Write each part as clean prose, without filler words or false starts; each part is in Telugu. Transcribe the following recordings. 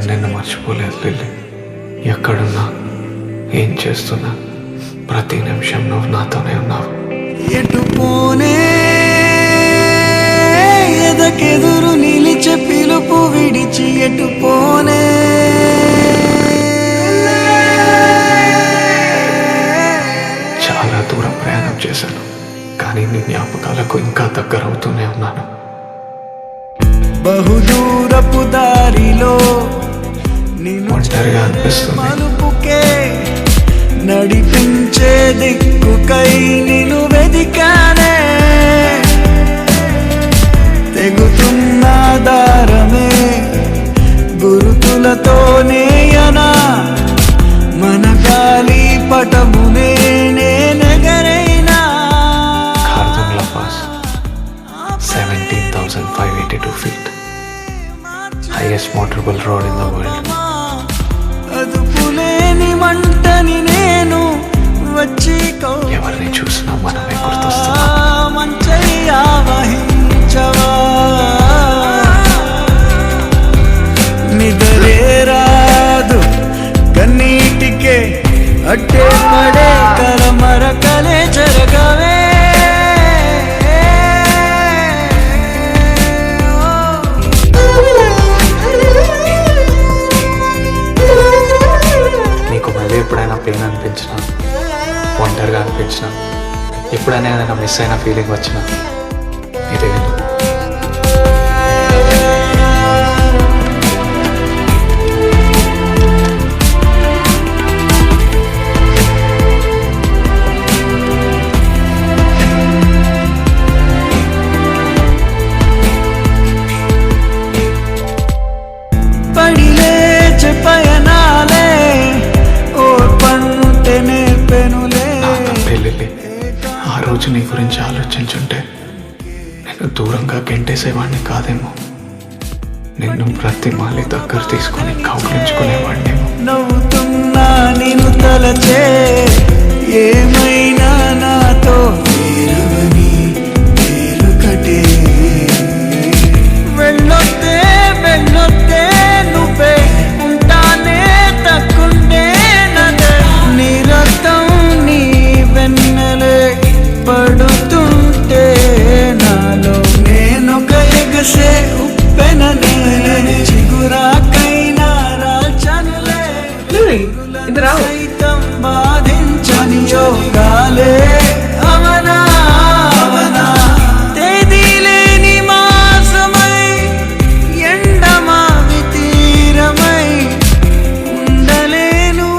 నిన్ను మర్చిపోలేదు లిల్లీ. ఎక్కడున్నా, ఏం చేస్తున్నా, ప్రతి నిమిషం నువ్వు నాతోనే ఉన్నావు. ఎటు పోనే ఎదకెదురు నిలిచే పిలుపు విడిచి ఎటు పోనే. చాలా దూరం ప్రయాణం చేశాను, కానీ నీ జ్ఞాపకాలకు ఇంకా దగ్గర అవుతూనే ఉన్నాను. బహుదూరపు దారిలో ఒంటరిగా అనిపిస్తుంది. మలుపుకే నడిపించే దిక్కుకై నిన్ను వెదికానే. తెగుతున్న దారమే గురుతులతోనేయనా, మన గాలి పటమునే నేనెగరైనా. Khardungla pass 17,582 feet, highest motorable road in the world. అదుపులేని మంటని నేను వచ్చి ఎవరిని చూసినా మనమే గుర్తొస్తున్నాం. మంచయ్యా వహించవా, నిదరే రాదు కన్నీటికే అడ్డే పడే కలమరకలే జరగవే. నీకు మళ్ళీ ఎప్పుడైనా పెయిన్ అనిపించినా, ఒంటరిగా అనిపించినా, ఎప్పుడైనా ఏదైనా మిస్ అయిన ఫీలింగ్ వచ్చినా ఇదే విను. పడిలేచే పయనాలే ఓర్పంటే నేర్పెనులే. లిల్లీ, ఆ రోజు నీ గురించి ఆలోచించుంటే నేను దూరంగా గెంటేసేవాడిని కాదేమో. నిన్ను ప్రతి మాలి దగ్గర తీసుకొని కౌగిలించుకునేవాడినేమో. నవ్వుతున్నా నేను తలచే ఏమైనా నాతో వేరవని వేరుకటే. వెళ్ళొద్దే వెళ్ళొద్దే నువ్వే ఉంటానే తక్కుండే నదే. నీ రక్తం నీ వెన్నెలే పడుతుంటే నాలో నేనొక ఎగసే ఉప్పెననే. చిగురాకైనా రాల్చనులే సైతం బాధించని యోగాలే. అవనా అవనా తేదీలేని మాసమై ఎండమావి తీరమై ఉండలేను.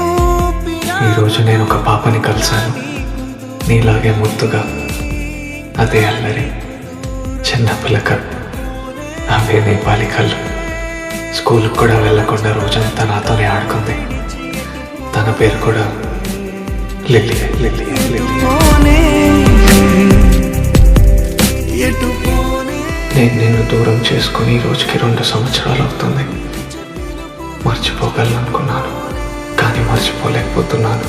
ఈరోజు నేను ఒక పాపని కలిశాను, నీలాగే ముద్దుగా. అదే అల్లరి చిన్న పిల్లక, అవే నీ బాలికలు. స్కూల్కి కూడా వెళ్ళకుండా రోజంతా నాతోనే ఆడుకుంది. తన పేరు కూడా లిల్లీ. Lily lily. నేను నిన్ను దూరం చేసుకుని ఈ రోజుకి 2 సంవత్సరాలు అవుతుంది. మర్చిపోగలను అనుకున్నాను, కానీ మర్చిపోలేకపోతున్నాను.